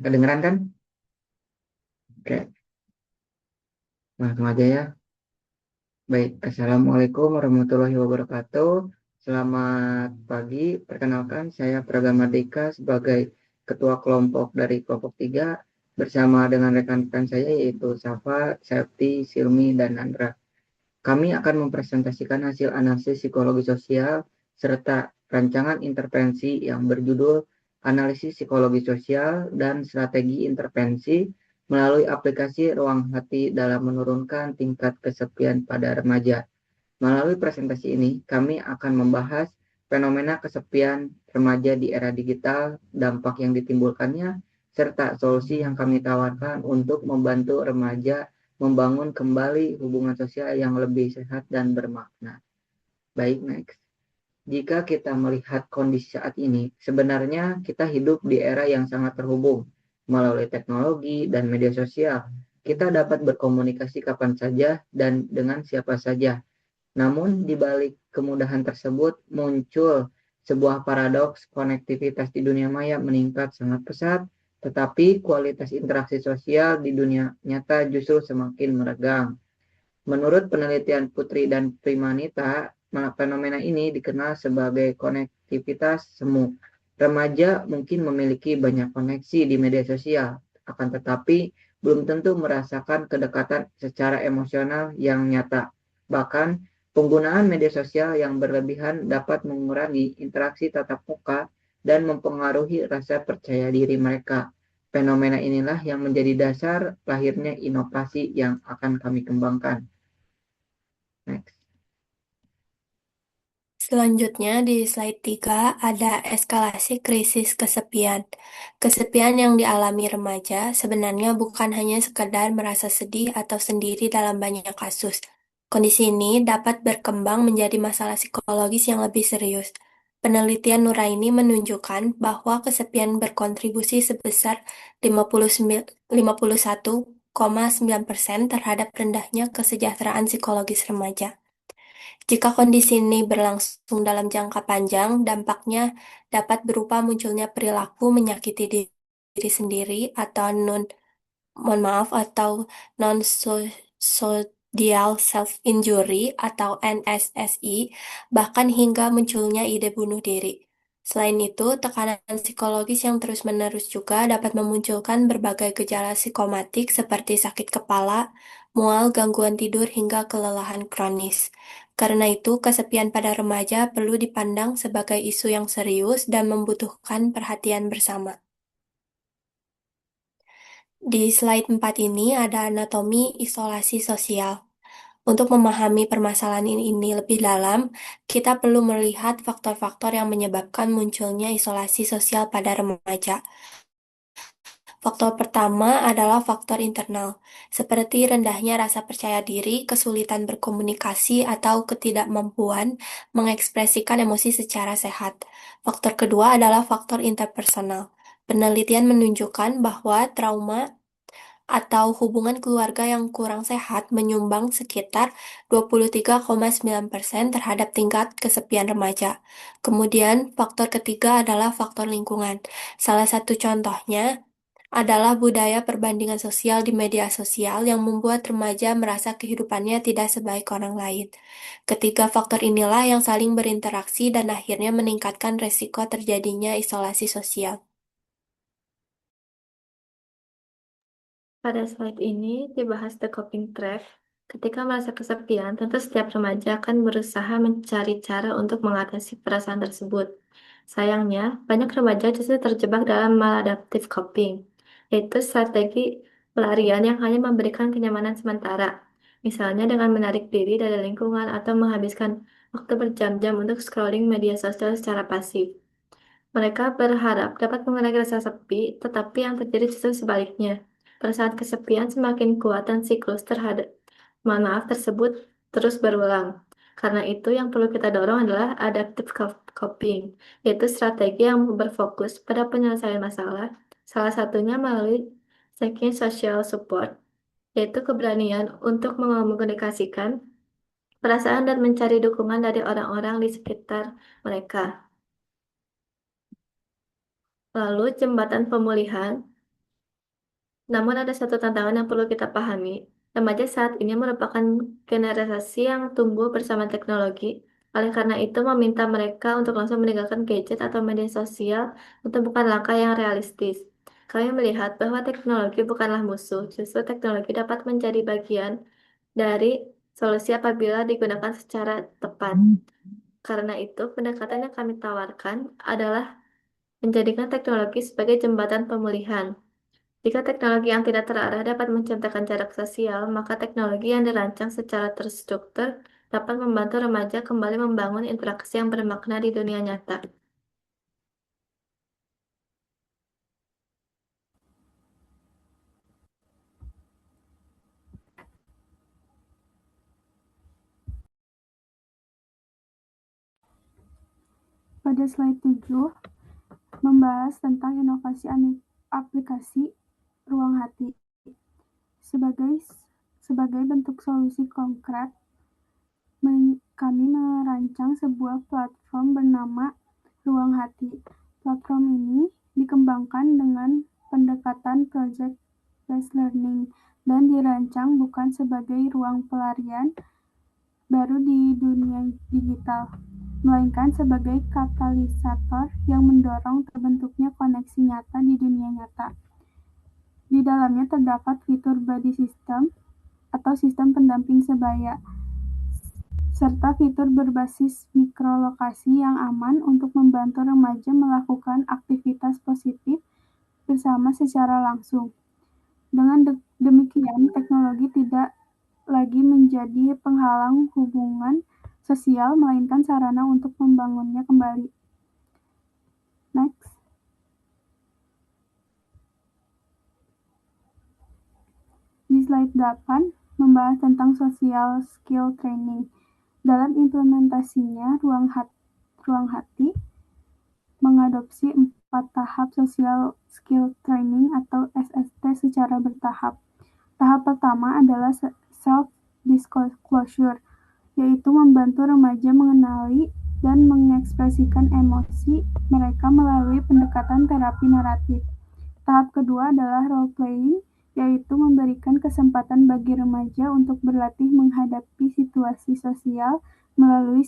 kedengeran kan? Oke, langsung aja ya. Baik, Assalamualaikum warahmatullahi wabarakatuh. Selamat pagi, perkenalkan saya Praga Mardika sebagai Ketua Kelompok dari Kelompok 3 bersama dengan rekan-rekan saya yaitu Safa, Septi, Silmi, dan Nandra. Kami akan mempresentasikan hasil analisis psikologi sosial serta rancangan intervensi yang berjudul Analisis Psikologi Sosial dan Strategi Intervensi melalui aplikasi Ruang Hati dalam menurunkan tingkat kesepian pada remaja. Melalui presentasi ini, kami akan membahas fenomena kesepian remaja di era digital, dampak yang ditimbulkannya, serta solusi yang kami tawarkan untuk membantu remaja membangun kembali hubungan sosial yang lebih sehat dan bermakna. Baik, next. Jika kita melihat kondisi saat ini, sebenarnya kita hidup di era yang sangat terhubung. Melalui teknologi dan media sosial, kita dapat berkomunikasi kapan saja dan dengan siapa saja. Namun, di balik kemudahan tersebut muncul sebuah paradoks konektivitas di dunia maya meningkat sangat pesat, tetapi kualitas interaksi sosial di dunia nyata justru semakin meregang. Menurut penelitian Putri dan Primanita, fenomena ini dikenal sebagai konektivitas semu. Remaja mungkin memiliki banyak koneksi di media sosial, akan tetapi belum tentu merasakan kedekatan secara emosional yang nyata. Bahkan, penggunaan media sosial yang berlebihan dapat mengurangi interaksi tatap muka dan mempengaruhi rasa percaya diri mereka. Fenomena inilah yang menjadi dasar lahirnya inovasi yang akan kami kembangkan. Next. Selanjutnya di slide 3 ada eskalasi krisis kesepian. Kesepian yang dialami remaja sebenarnya bukan hanya sekedar merasa sedih atau sendiri dalam banyak kasus. Kondisi ini dapat berkembang menjadi masalah psikologis yang lebih serius. Penelitian Nuraini menunjukkan bahwa kesepian berkontribusi sebesar 51,9% terhadap rendahnya kesejahteraan psikologis remaja. Jika kondisi ini berlangsung dalam jangka panjang, dampaknya dapat berupa munculnya perilaku menyakiti diri sendiri atau non-social self-injury atau NSSI, bahkan hingga munculnya ide bunuh diri. Selain itu, tekanan psikologis yang terus-menerus juga dapat memunculkan berbagai gejala psikomatik seperti sakit kepala, mual, gangguan tidur, hingga kelelahan kronis. Karena itu, kesepian pada remaja perlu dipandang sebagai isu yang serius dan membutuhkan perhatian bersama. Di slide 4 ini ada anatomi isolasi sosial. Untuk memahami permasalahan ini lebih dalam, kita perlu melihat faktor-faktor yang menyebabkan munculnya isolasi sosial pada remaja. Faktor pertama adalah faktor internal, seperti rendahnya rasa percaya diri, kesulitan berkomunikasi, atau ketidakmampuan mengekspresikan emosi secara sehat. Faktor kedua adalah faktor interpersonal. Penelitian menunjukkan bahwa trauma atau hubungan keluarga yang kurang sehat menyumbang sekitar 23,9% terhadap tingkat kesepian remaja. Kemudian, faktor ketiga adalah faktor lingkungan. Salah satu contohnya adalah budaya perbandingan sosial di media sosial yang membuat remaja merasa kehidupannya tidak sebaik orang lain. Ketiga faktor inilah yang saling berinteraksi dan akhirnya meningkatkan resiko terjadinya isolasi sosial. Pada slide ini dibahas the coping trap. Ketika merasa kesepian, tentu setiap remaja akan berusaha mencari cara untuk mengatasi perasaan tersebut. Sayangnya, banyak remaja justru terjebak dalam maladaptive coping, yaitu strategi pelarian yang hanya memberikan kenyamanan sementara. Misalnya dengan menarik diri dari lingkungan atau menghabiskan waktu berjam-jam untuk scrolling media sosial secara pasif. Mereka berharap dapat mengurangi rasa sepi, tetapi yang terjadi justru sebaliknya. Perasaan kesepian semakin kuat dan siklus tersebut terus berulang. Karena itu, yang perlu kita dorong adalah adaptive coping, yaitu strategi yang berfokus pada penyelesaian masalah, salah satunya melalui seeking social support, yaitu keberanian untuk mengomunikasikan perasaan dan mencari dukungan dari orang-orang di sekitar mereka. Lalu, jembatan pemulihan. Namun ada satu tantangan yang perlu kita pahami. Remaja saat ini merupakan generasi yang tumbuh bersama teknologi. Oleh karena itu, meminta mereka untuk langsung meninggalkan gadget atau media sosial itu bukan langkah yang realistis. Kami melihat bahwa teknologi bukanlah musuh, justru teknologi dapat menjadi bagian dari solusi apabila digunakan secara tepat. Karena itu, pendekatan yang kami tawarkan adalah menjadikan teknologi sebagai jembatan pemulihan. Jika teknologi yang tidak terarah dapat menciptakan jarak sosial, maka teknologi yang dirancang secara terstruktur dapat membantu remaja kembali membangun interaksi yang bermakna di dunia nyata. Pada slide 7, membahas tentang inovasi aplikasi ruang hati. Sebagai sebagai bentuk solusi konkret, kami merancang sebuah platform bernama Ruang Hati. Platform ini dikembangkan dengan pendekatan project-based learning dan dirancang bukan sebagai ruang pelarian baru di dunia digital, melainkan sebagai katalisator yang mendorong terbentuknya koneksi nyata di dunia nyata. Di dalamnya terdapat fitur body system atau sistem pendamping sebaya, serta fitur berbasis mikrolokasi yang aman untuk membantu remaja melakukan aktivitas positif bersama secara langsung. Dengan demikian, teknologi tidak lagi menjadi penghalang hubungan sosial, melainkan sarana untuk membangunnya kembali. Next. Di slide 8, membahas tentang social skill training. Dalam implementasinya, ruang hati mengadopsi 4 tahap social skill training atau SST secara bertahap. Tahap pertama adalah self-disclosure, yaitu membantu remaja mengenali dan mengekspresikan emosi mereka melalui pendekatan terapi naratif. Tahap kedua adalah role-playing, yaitu memberikan kesempatan bagi remaja untuk berlatih menghadapi situasi sosial melalui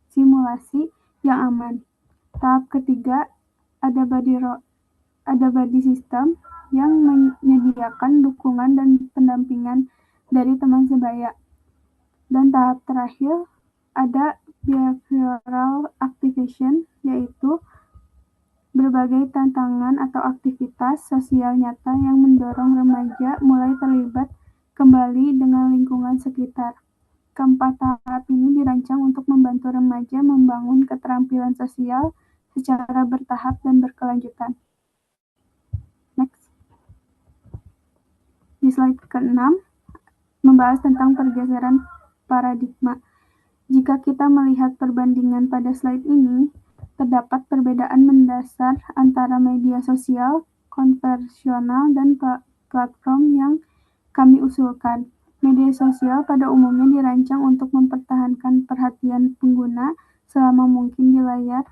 simulasi yang aman. Tahap ketiga ada body system yang menyediakan dukungan dan pendampingan dari teman sebaya. Dan tahap terakhir ada behavioral activation, yaitu berbagai tantangan atau aktivitas sosial nyata yang mendorong remaja mulai terlibat kembali dengan lingkungan sekitar. Keempat tahap ini dirancang untuk membantu remaja membangun keterampilan sosial secara bertahap dan berkelanjutan. Next. Di slide ke-6, membahas tentang pergeseran paradigma. Jika kita melihat perbandingan pada slide ini, terdapat perbedaan mendasar antara media sosial konvensional dan platform yang kami usulkan. Media sosial pada umumnya dirancang untuk mempertahankan perhatian pengguna selama mungkin di layar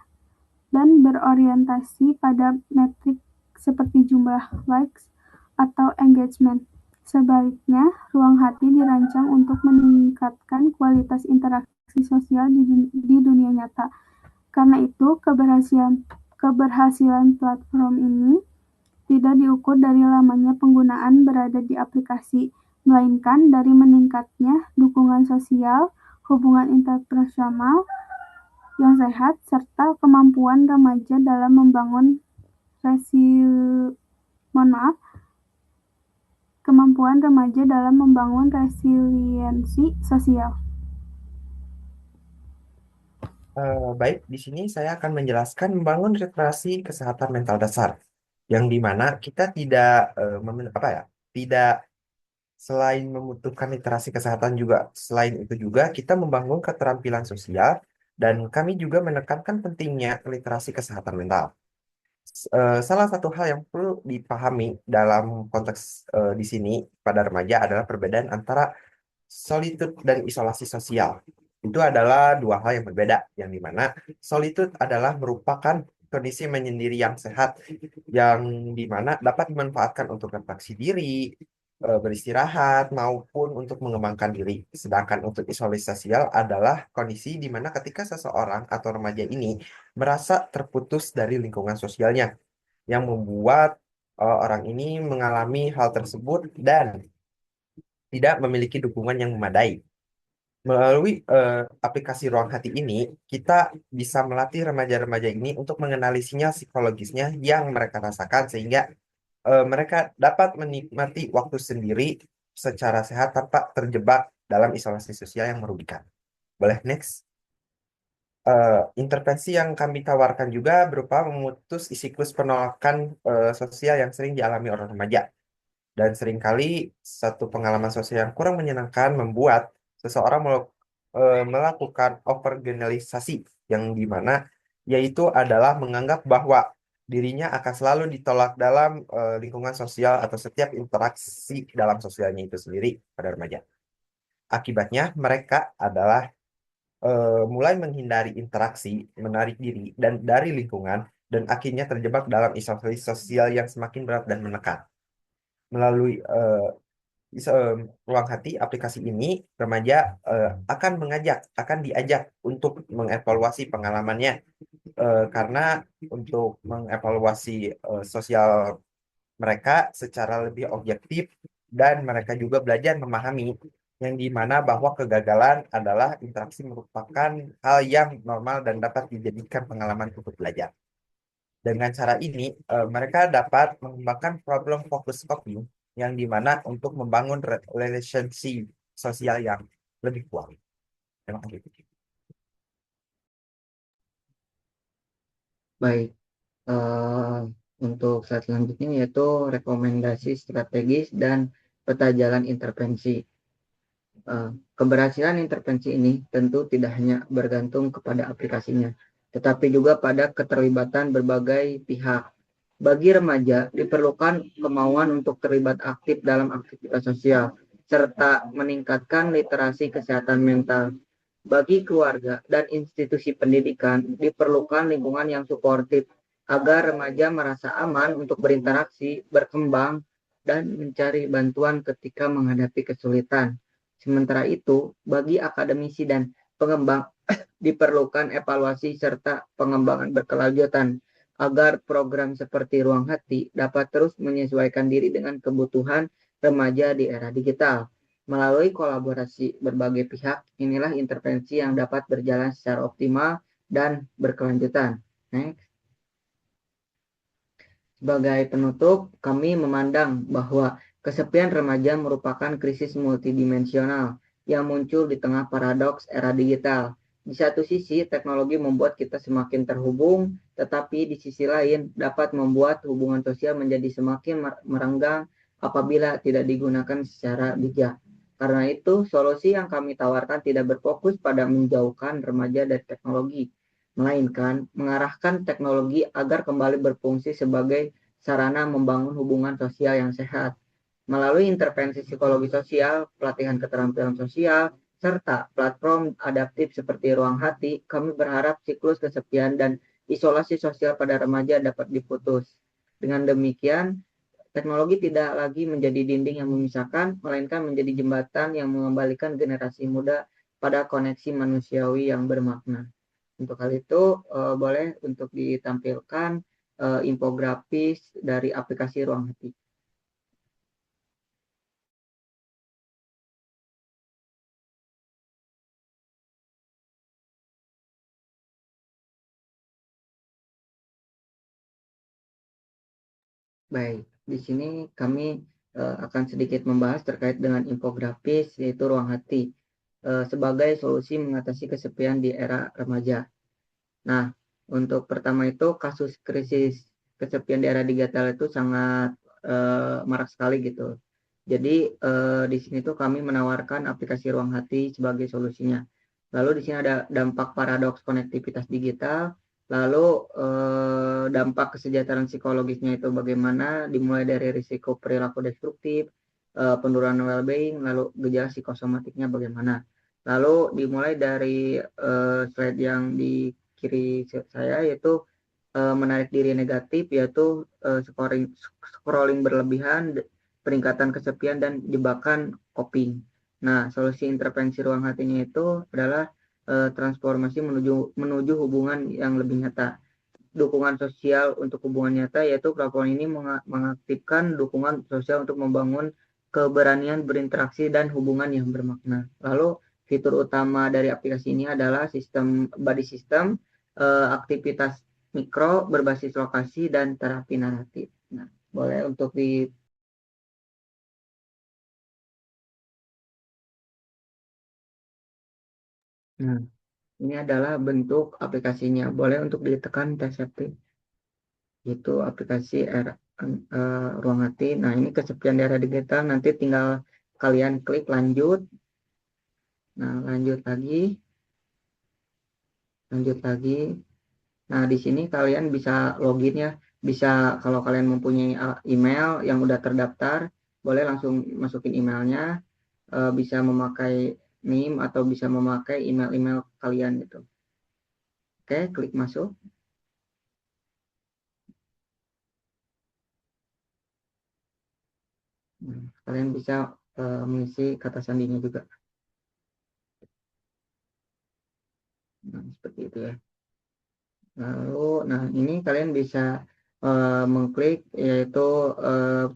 dan berorientasi pada metrik seperti jumlah likes atau engagement. Sebaliknya, ruang hati dirancang untuk meningkatkan kualitas interaksi sosial di dunia nyata. Karena itu, keberhasilan platform ini tidak diukur dari lamanya penggunaan berada di aplikasi, melainkan dari meningkatnya dukungan sosial, hubungan interpersonal yang sehat, serta kemampuan remaja dalam membangun resiliensi sosial. Baik, di sini saya akan menjelaskan membangun literasi kesehatan mental dasar, yang dimana kita tidak selain membutuhkan literasi kesehatan juga, selain itu juga kita membangun keterampilan sosial, dan kami juga menekankan pentingnya literasi kesehatan mental. Salah satu hal yang perlu dipahami dalam konteks di sini pada remaja adalah perbedaan antara solitude dan isolasi sosial. Itu adalah dua hal yang berbeda, yang dimana solitude adalah merupakan kondisi menyendiri yang sehat, yang dimana dapat dimanfaatkan untuk refleksi diri, beristirahat, maupun untuk mengembangkan diri. Sedangkan untuk isolasi sosial adalah kondisi di mana ketika seseorang atau remaja ini merasa terputus dari lingkungan sosialnya, yang membuat orang ini mengalami hal tersebut dan tidak memiliki dukungan yang memadai. Melalui aplikasi Ruang Hati ini, kita bisa melatih remaja-remaja ini untuk mengenali sinyal psikologisnya yang mereka rasakan sehingga mereka dapat menikmati waktu sendiri secara sehat tanpa terjebak dalam isolasi sosial yang merugikan. Boleh next? Intervensi yang kami tawarkan juga berupa memutus siklus penolakan sosial yang sering dialami orang remaja. Dan seringkali satu pengalaman sosial yang kurang menyenangkan membuat seseorang melakukan overgeneralisasi yang dimana yaitu adalah menganggap bahwa dirinya akan selalu ditolak dalam lingkungan sosial atau setiap interaksi dalam sosialnya itu sendiri pada remaja. Akibatnya mereka adalah mulai menghindari interaksi, menarik diri dan dari lingkungan dan akhirnya terjebak dalam isolasi sosial yang semakin berat dan menekan. Melalui Ruang Hati aplikasi ini, remaja akan diajak untuk mengevaluasi pengalamannya karena untuk mengevaluasi sosial mereka secara lebih objektif dan mereka juga belajar memahami yang dimana bahwa kegagalan adalah interaksi merupakan hal yang normal dan dapat dijadikan pengalaman untuk belajar. Dengan cara ini, mereka dapat mengembangkan problem focus coping yang dimana untuk membangun relationship sosial yang lebih kuat. Terima kasih. Baik, eh, untuk saat selanjutnya yaitu rekomendasi strategis dan peta jalan intervensi. Keberhasilan intervensi ini tentu tidak hanya bergantung kepada aplikasinya, tetapi juga pada keterlibatan berbagai pihak. Bagi remaja, diperlukan kemauan untuk terlibat aktif dalam aktivitas sosial, serta meningkatkan literasi kesehatan mental. Bagi keluarga dan institusi pendidikan, diperlukan lingkungan yang suportif agar remaja merasa aman untuk berinteraksi, berkembang, dan mencari bantuan ketika menghadapi kesulitan. Sementara itu, bagi akademisi dan pengembang, diperlukan evaluasi serta pengembangan berkelanjutan agar program seperti Ruang Hati dapat terus menyesuaikan diri dengan kebutuhan remaja di era digital. Melalui kolaborasi berbagai pihak, inilah intervensi yang dapat berjalan secara optimal dan berkelanjutan. Next. Sebagai penutup, kami memandang bahwa kesepian remaja merupakan krisis multidimensional yang muncul di tengah paradoks era digital. Di satu sisi, teknologi membuat kita semakin terhubung, tetapi di sisi lain dapat membuat hubungan sosial menjadi semakin merenggang apabila tidak digunakan secara bijak. Karena itu, solusi yang kami tawarkan tidak berfokus pada menjauhkan remaja dari teknologi, melainkan mengarahkan teknologi agar kembali berfungsi sebagai sarana membangun hubungan sosial yang sehat. Melalui intervensi psikologi sosial, pelatihan keterampilan sosial, serta platform adaptif seperti Ruang Hati, kami berharap siklus kesepian dan isolasi sosial pada remaja dapat diputus. Dengan demikian, teknologi tidak lagi menjadi dinding yang memisahkan, melainkan menjadi jembatan yang mengembalikan generasi muda pada koneksi manusiawi yang bermakna. Untuk hal itu, boleh untuk ditampilkan infografis dari aplikasi Ruang Hati. Baik, di sini kami akan sedikit membahas terkait dengan infografis yaitu Ruang Hati sebagai solusi mengatasi kesepian di era remaja. Nah, untuk pertama itu kasus krisis kesepian di era digital itu sangat marak sekali gitu. Jadi di sini tuh kami menawarkan aplikasi Ruang Hati sebagai solusinya. Lalu di sini ada dampak paradoks konektivitas digital, lalu dampak kesejahteraan psikologisnya itu bagaimana, dimulai dari risiko perilaku destruktif, penurunan well-being, lalu gejala psikosomatiknya bagaimana. Lalu dimulai dari slide yang di kiri saya yaitu menarik diri negatif, yaitu scrolling berlebihan, peningkatan kesepian, dan jebakan coping. Nah, solusi intervensi ruang hatinya itu adalah transformasi menuju hubungan yang lebih nyata. Dukungan sosial untuk hubungan nyata, yaitu platform ini mengaktifkan dukungan sosial untuk membangun keberanian berinteraksi dan hubungan yang bermakna. Lalu fitur utama dari aplikasi ini adalah sistem body system, aktivitas mikro berbasis lokasi, dan terapi naratif. Nah, boleh untuk di Nah, ini adalah bentuk aplikasinya. Boleh untuk ditekan tes setting. Itu aplikasi Ruang Hati. Nah, ini kesepian di era digital. Nanti tinggal kalian klik lanjut. Nah, lanjut lagi. Lanjut lagi. Nah, di sini kalian bisa login ya. Bisa, kalau kalian mempunyai email yang udah terdaftar, boleh langsung masukin emailnya. Bisa memakai NIM atau bisa memakai email-email kalian gitu. Oke, klik masuk. Nah, kalian bisa mengisi kata sandinya juga. Nah, seperti itu ya. Lalu, nah ini kalian bisa mengklik, yaitu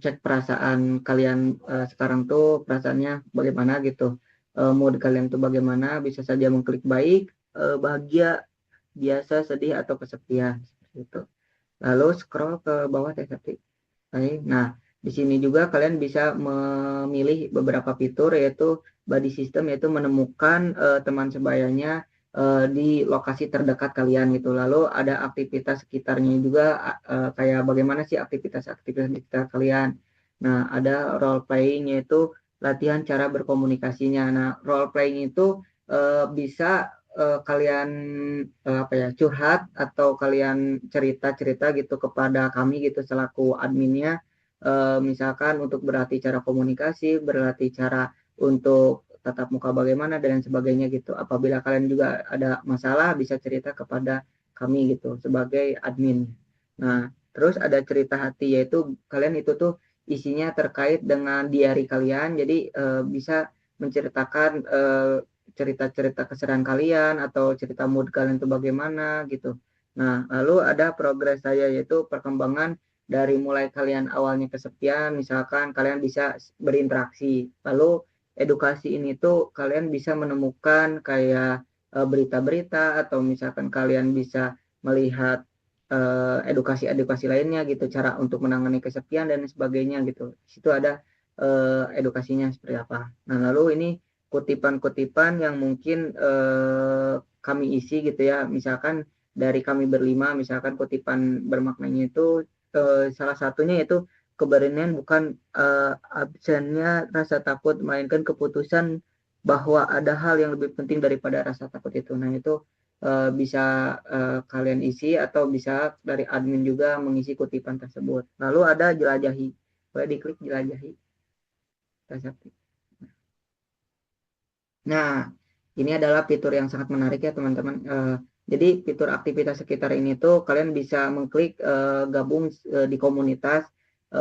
cek perasaan kalian sekarang tuh perasaannya bagaimana gitu. Mood kalian tuh bagaimana, bisa saja mengklik baik, bahagia, biasa, sedih, atau kesepian. Gitu. Lalu scroll ke bawah teh. Baik. Nah, di sini juga kalian bisa memilih beberapa fitur, yaitu body system, yaitu menemukan teman sebayanya di lokasi terdekat kalian gitu. Lalu ada aktivitas sekitarnya juga, kayak bagaimana sih aktivitas-aktivitas di sekitar kalian. Nah, ada role playing, yaitu latihan cara berkomunikasinya. Nah, role playing itu bisa kalian apa ya, curhat atau kalian cerita-cerita gitu kepada kami gitu selaku adminnya, misalkan untuk berlatih cara komunikasi, berlatih cara untuk tatap muka bagaimana, dan sebagainya gitu. Apabila kalian juga ada masalah, bisa cerita kepada kami gitu sebagai admin. Nah, terus ada cerita hati, yaitu kalian itu tuh isinya terkait dengan diary kalian, jadi bisa menceritakan cerita-cerita keseharian kalian atau cerita mood kalian itu bagaimana gitu. Nah, lalu ada progres saya, yaitu perkembangan dari mulai kalian awalnya kesepian, misalkan kalian bisa berinteraksi. Lalu edukasi ini tuh kalian bisa menemukan kayak berita-berita, atau misalkan kalian bisa melihat edukasi-edukasi lainnya gitu, cara untuk menangani kesepian dan sebagainya gitu. Di situ ada edukasinya seperti apa. Nah, lalu ini kutipan-kutipan yang mungkin kami isi gitu ya, misalkan dari kami berlima, misalkan kutipan bermaknanya itu salah satunya yaitu keberanian bukan absennya rasa takut, melainkan keputusan bahwa ada hal yang lebih penting daripada rasa takut itu. Nah, itu bisa kalian isi, atau bisa dari admin juga mengisi kutipan tersebut. Lalu ada jelajahi, boleh diklik jelajahi. Nah, ini adalah fitur yang sangat menarik ya teman-teman. Jadi fitur aktivitas sekitar ini tuh kalian bisa mengklik gabung di komunitas,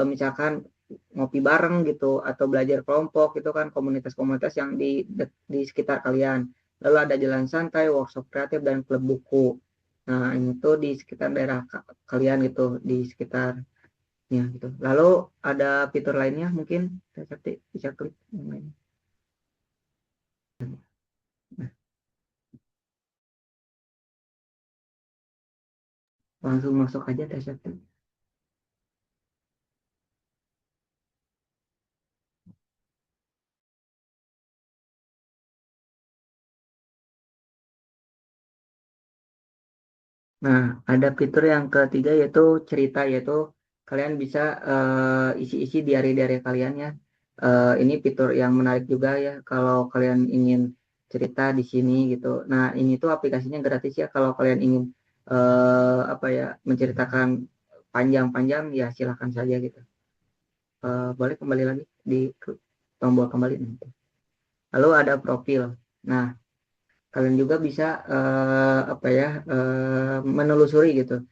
misalkan ngopi bareng gitu, atau belajar kelompok itu kan, komunitas-komunitas yang di sekitar kalian. Lalu ada jalan santai, workshop kreatif, dan klub buku. Nah, ini tuh di sekitar daerah kalian gitu, di sekitarnya gitu. Lalu ada fitur lainnya, mungkin seperti bisa klik yang lain. Langsung masuk aja tes setting. Nah, ada fitur yang ketiga, yaitu cerita, yaitu kalian bisa isi-isi diary-diary kalian ya. Ini fitur yang menarik juga ya kalau kalian ingin cerita di sini gitu. Nah, ini tuh aplikasinya gratis ya, kalau kalian ingin apa ya, menceritakan panjang-panjang ya silahkan saja gitu. Boleh kembali lagi di tombol kembali nanti. Lalu ada profil. Nah, kalian juga bisa apa ya, menelusuri gitu.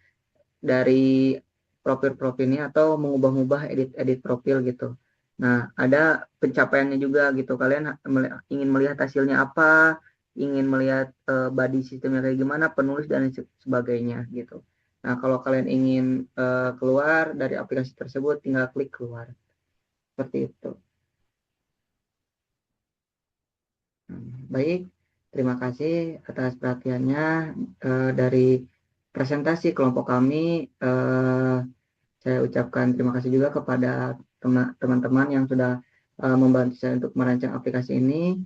dari profil-profilnya atau mengubah-ubah edit profil gitu. Nah, ada pencapaiannya juga gitu. Kalian ingin melihat hasilnya apa, ingin melihat body sistemnya kayak gimana, penulis dan sebagainya gitu. Nah, kalau kalian ingin keluar dari aplikasi tersebut, tinggal klik keluar. Seperti itu. Baik, terima kasih atas perhatiannya dari presentasi kelompok kami. Saya ucapkan terima kasih juga kepada teman-teman yang sudah membantu saya untuk merancang aplikasi ini.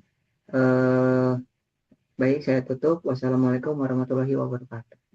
Baik, saya tutup. Wassalamualaikum warahmatullahi wabarakatuh.